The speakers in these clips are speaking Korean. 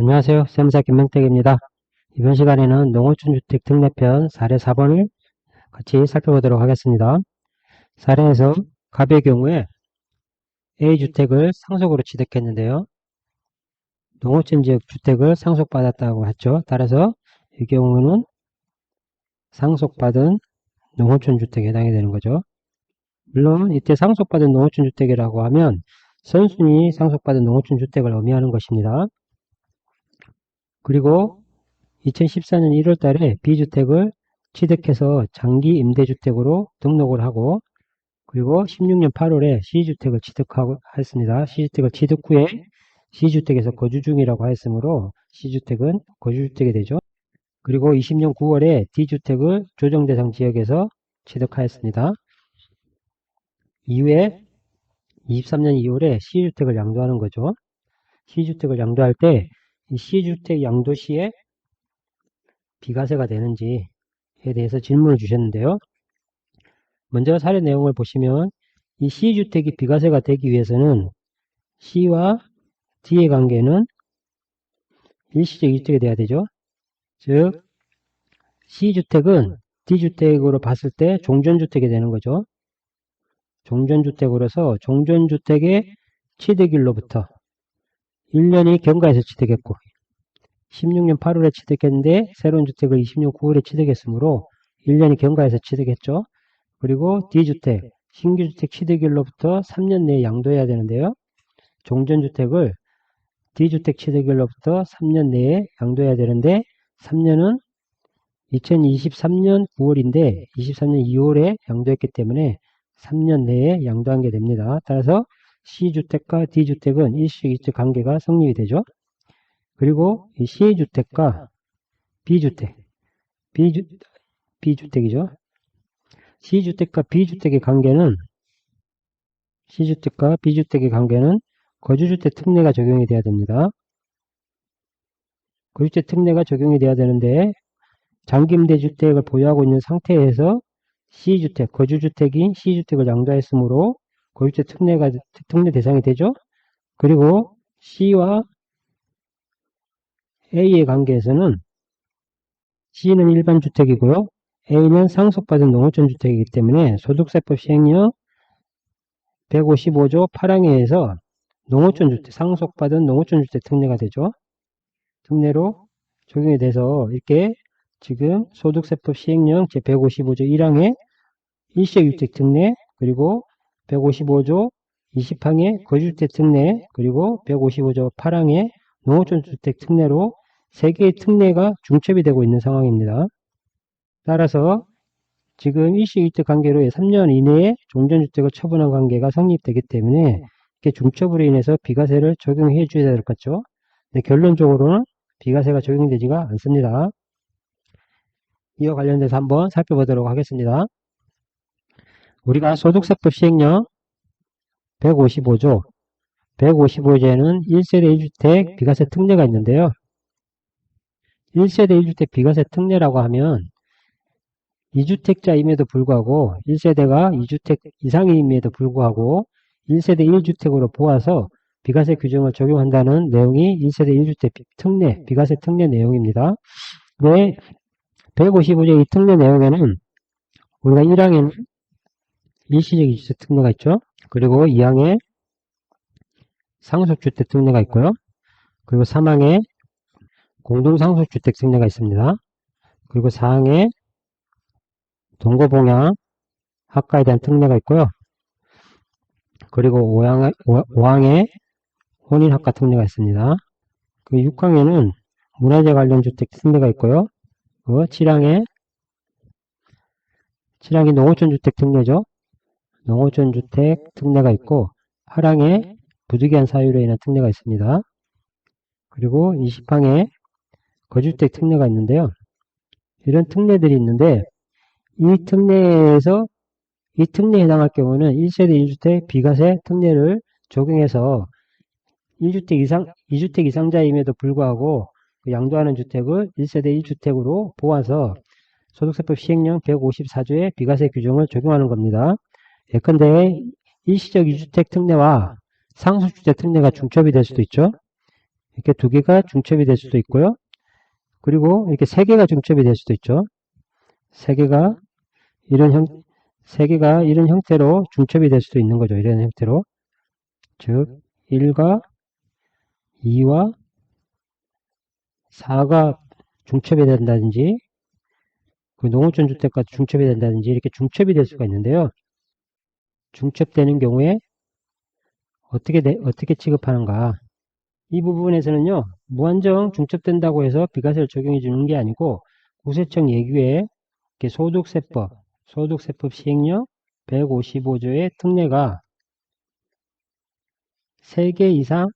안녕하세요. 세무사 김명택입니다. 이번 시간에는 농어촌주택 특례편 사례 4번을 같이 살펴보도록 하겠습니다. 사례에서 갑의 경우에 A주택을 상속으로 취득했는데요. 농어촌 지역 주택을 상속받았다고 했죠. 따라서 이 경우는 상속받은 농어촌 주택에 해당이 되는 거죠. 물론 이때 상속받은 농어촌 주택이라고 하면 선순위 상속받은 농어촌 주택을 의미하는 것입니다. 그리고 2014년 1월 달에 B주택을 취득해서 장기 임대주택으로 등록을 하고, 그리고 16년 8월에 C주택을 취득했습니다. C주택을 취득 후에 C주택에서 거주 중이라고 하였으므로 C주택은 거주주택이 되죠. 그리고 20년 9월에 D주택을 조정대상 지역에서 취득하였습니다. 이후에 23년 2월에 C주택을 양도하는 거죠. C주택을 양도할 때 이 C주택 양도 시에 비과세가 되는지에 대해서 질문을 주셨는데요. 먼저 사례 내용을 보시면 이 C주택이 비과세가 되기 위해서는 C와 D의 관계는 일시적 이주택이 돼야 되죠. 즉 C주택은 D주택으로 봤을 때 종전주택이 되는 거죠. 종전주택으로서 종전주택의 취득일로부터 1년이 경과해서 취득했고 16년 8월에 취득했는데 새로운 주택을 20년 9월에 취득했으므로 1년이 경과해서 취득했죠. 그리고 D주택, 신규주택 취득일로부터 3년 내에 양도해야 되는데요. 종전주택을 D주택 취득일로부터 3년 내에 양도해야 되는데 3년은 2023년 9월인데 23년 2월에 양도했기 때문에 3년 내에 양도한 게 됩니다. 따라서 C주택과 D주택은 일시적 이주택 관계가 성립이 되죠. 그리고 이 C주택과 B주택이죠. C주택과 B주택의 관계는 C주택과 B주택의 관계는 거주주택 특례가 적용이 돼야 됩니다. 거주주택 특례가 적용이 돼야 되는데 장기임대주택을 보유하고 있는 상태에서 C주택, 거주주택인 C주택을 양도했으므로 거주주택 특례 대상이 되죠. 그리고 C와 A의 관계에서는 C는 일반 주택이고요. A는 상속받은 농어촌 주택이기 때문에 소득세법 시행령 155조 8항에 농어촌 주택, 상속받은 농어촌 주택 특례가 되죠. 특례로 적용이 돼서 이렇게 지금 소득세법 시행령 제155조 1항에 일시적 주택 특례, 그리고 155조 20항에 거주주택 특례, 그리고 155조 8항에 농어촌 주택 특례로 3개의 특례가 중첩이 되고 있는 상황입니다. 따라서 지금 일시주택 관계로 3년 이내에 종전주택을 처분한 관계가 성립되기 때문에 이렇게 중첩으로 인해서 비과세를 적용해 줘야 될 것 같죠. 근데 결론적으로는 비과세가 적용되지가 않습니다. 이와 관련돼서 한번 살펴보도록 하겠습니다. 우리가 소득세법 시행령 155조, 155조에는 1세대 1주택 비과세 특례가 있는데요. 1세대 1주택 비과세 특례라고 하면 2주택자임에도 불구하고 1세대가 2주택 이상임에도 불구하고 1세대 1주택으로 보아서 비과세 규정을 적용한다는 내용이 1세대 1주택 특례, 비과세 특례 내용입니다. 네, 155조 이 특례 내용에는 우리가 1항에는 일시적 2주택 특례가 있죠. 그리고 2항에 상속주택 특례가 있고요. 그리고 3항에 공동상속주택 특례가 있습니다. 그리고 4항에 동거봉양 학과에 대한 특례가 있고요. 그리고 5항에 혼인학과 특례가 있습니다. 그 6항에는 문화재 관련 주택 특례가 있고요. 그 7항이 농어촌 주택 특례죠. 농어촌 주택 특례가 있고 8항에 부득이한 사유로 인한 특례가 있습니다. 그리고 20항에 거주주택 특례가 있는데요. 이런 특례들이 있는데 이 특례에 해당할 경우는 1세대 1주택 비과세 특례를 적용해서 2주택 이상자임에도 불구하고 양도하는 주택을 1세대 1주택으로 보아서 소득세법 시행령 154조의 비과세 규정을 적용하는 겁니다. 예컨대 일시적 2주택 특례와 상속주택 특례가 중첩이 될 수도 있죠. 이렇게 두 개가 중첩이 될 수도 있고요. 그리고 이렇게 세 개가 중첩이 될 수도 있죠. 세 개가 이런 형태로 중첩이 될 수도 있는 거죠. 이런 형태로. 즉, 1과 2와 4가 중첩이 된다든지, 그 농어촌 주택과 중첩이 된다든지, 이렇게 중첩이 될 수가 있는데요. 중첩되는 경우에 어떻게 취급하는가. 이 부분에서는요, 무한정 중첩된다고 해서 비과세를 적용해 주는 게 아니고, 국세청 예규에 소득세법 시행령 155조의 특례가 3개 이상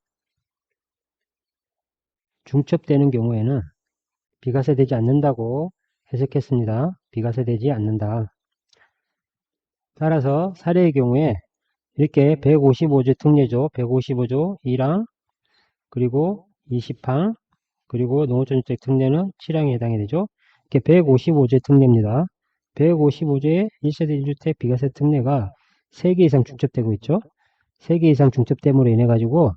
중첩되는 경우에는 비과세되지 않는다고 해석했습니다. 비과세되지 않는다. 따라서 사례의 경우에 이렇게 155조 특례조, 155조 1항, 그리고 20항, 그리고 농어촌주택 특례는 7항에 해당이 되죠. 이렇게 155조의 특례입니다. 155조의 1세대 1주택 비과세 특례가 3개 이상 중첩되고 있죠. 3개 이상 중첩됨으로 인해 가지고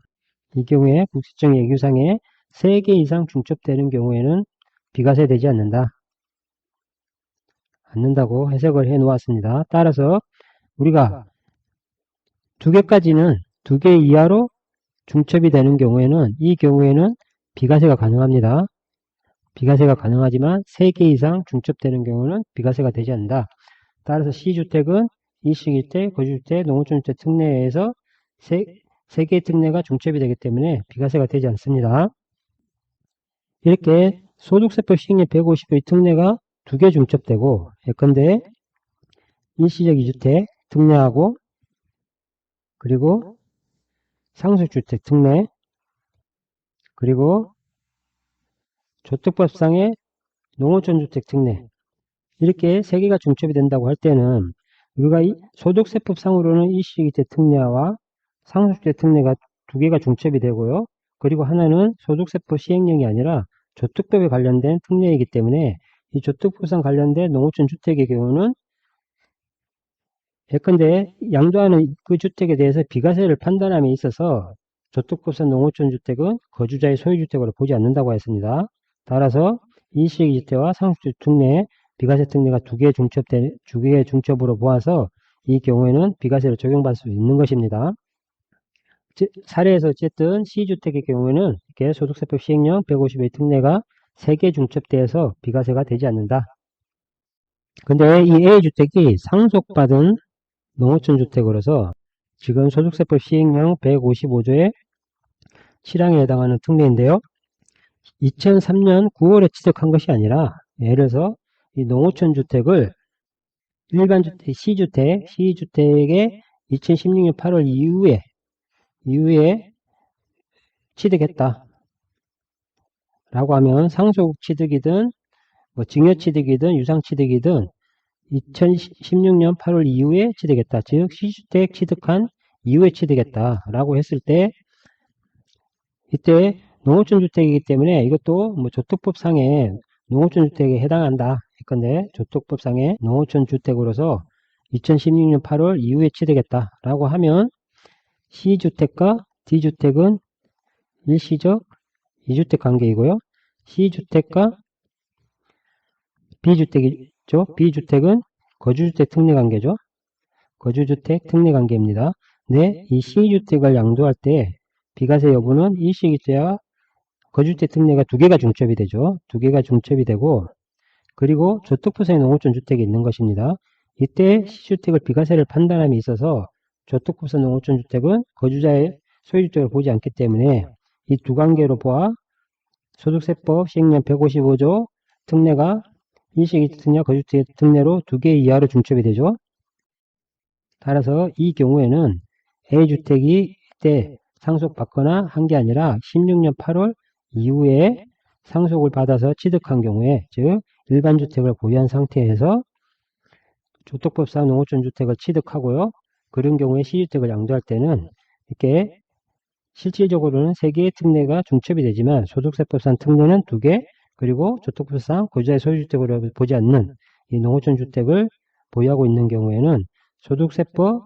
이 경우에 국세청 예규상에 3개 이상 중첩되는 경우에는 비과세 되지 않는다고 해석을 해 놓았습니다. 따라서 우리가 2개까지는 2개 이하로 중첩이 되는 경우에는 이 경우에는 비과세가 가능합니다. 비과세가 가능하지만 3개 이상 중첩되는 경우는 비과세가 되지 않는다. 따라서 C주택은 일시주택, 거주주택, 농어촌주택 특례에서 3개의 특례가 중첩이 되기 때문에 비과세가 되지 않습니다. 이렇게 소득세법 시행령 155의 특례가 2개 중첩되고, 예컨대 일시적 2주택 특례하고, 그리고 상속주택 특례, 그리고 조특법상의 농어촌주택 특례, 이렇게 3개가 중첩이 된다고 할 때는 우리가 소득세법상으로는 일시주택 특례와 상속주택 특례가 2개가 중첩이 되고요. 그리고 하나는 소득세법 시행령이 아니라 조특법에 관련된 특례이기 때문에 이 조특법상 관련된 농어촌주택의 경우는 예컨대 양도하는 그 주택에 대해서 비과세를 판단함에 있어서 조특법상 농어촌주택은 거주자의 소유주택으로 보지 않는다고 했습니다. 따라서 일시주택과 상속주택 특례, 비과세 특례가 2개의 중첩으로 보아서 이 경우에는 비과세를 적용받을 수 있는 것입니다. 사례에서 어쨌든 C주택의 경우에는 이렇게 소득세법 시행령 150의 특례가 3개 중첩돼서 비과세가 되지 않는다. 근데 이 A주택이 상속받은 농어촌주택으로서 지금 소득세법 시행령 155조의 7항에 해당하는 특례인데요. 2003년 9월에 취득한 것이 아니라 예를 들어서 이 농어촌주택을 일반주택, C주택의 2016년 8월 이후에 취득했다. 라고 하면 상속 취득이든 증여 취득이든 유상 취득이든 2016년 8월 이후에 취득했다. 즉 C주택 취득한 이후에 취득했다. 라고 했을 때 이때 농어촌주택이기 때문에 이것도 조특법상의 농어촌주택에 해당한다. 했건데 조특법상의 농어촌주택으로서 2016년 8월 이후에 취득했다. 라고 하면 C주택과 D주택은 일시적 2주택 관계이고요. C주택과 B주택은 거주주택 특례 관계죠. 거주주택 특례 관계입니다. 네, 이 C주택을 양도할 때 비과세 여부는 일시주택과 거주주택 특례가 2개가 중첩이 되죠. 2개가 중첩이 되고, 그리고 조특법상의 농어촌주택이 있는 것입니다. 이때 C주택을 비과세를 판단함에 있어서 조특법상 농어촌주택은 거주자의 소유주택을 보지 않기 때문에 이 두 관계로 보아 소득세법 시행령 155조 특례가 일시주택 특례와 거주주택 특례로 2개 이하로 중첩이 되죠. 따라서 이 경우에는 A주택이 이때 상속받거나 한 게 아니라 16년 8월 이후에 상속을 받아서 취득한 경우에, 즉 일반주택을 보유한 상태에서 조특법상 농어촌주택을 취득하고요. 그런 경우에 C주택을 양도할 때는 이렇게 실질적으로는 3개의 특례가 중첩이 되지만 소득세법상 특례는 2개, 그리고 조특법상 거주자의 소유주택으로 보지 않는 이 농어촌주택을 보유하고 있는 경우에는 소득세법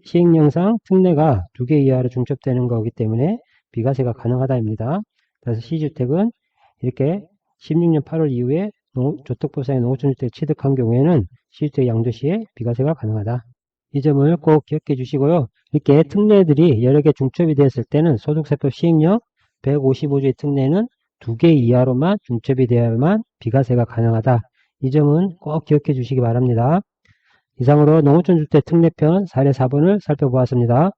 시행령상 특례가 2개 이하로 중첩되는 거기 때문에 비과세가 가능하다입니다. 따라서 C주택은 이렇게 16년 8월 이후에 조특보상의 농어촌주택을 취득한 경우에는 C주택 양도시에 비과세가 가능하다. 이 점을 꼭 기억해 주시고요. 이렇게 특례들이 여러 개 중첩이 되었을 때는 소득세법 시행령 155조의 특례는 2개 이하로만 중첩이 되어야만 비과세가 가능하다. 이 점은 꼭 기억해 주시기 바랍니다. 이상으로 농어촌주택 특례편 사례 4번을 살펴보았습니다.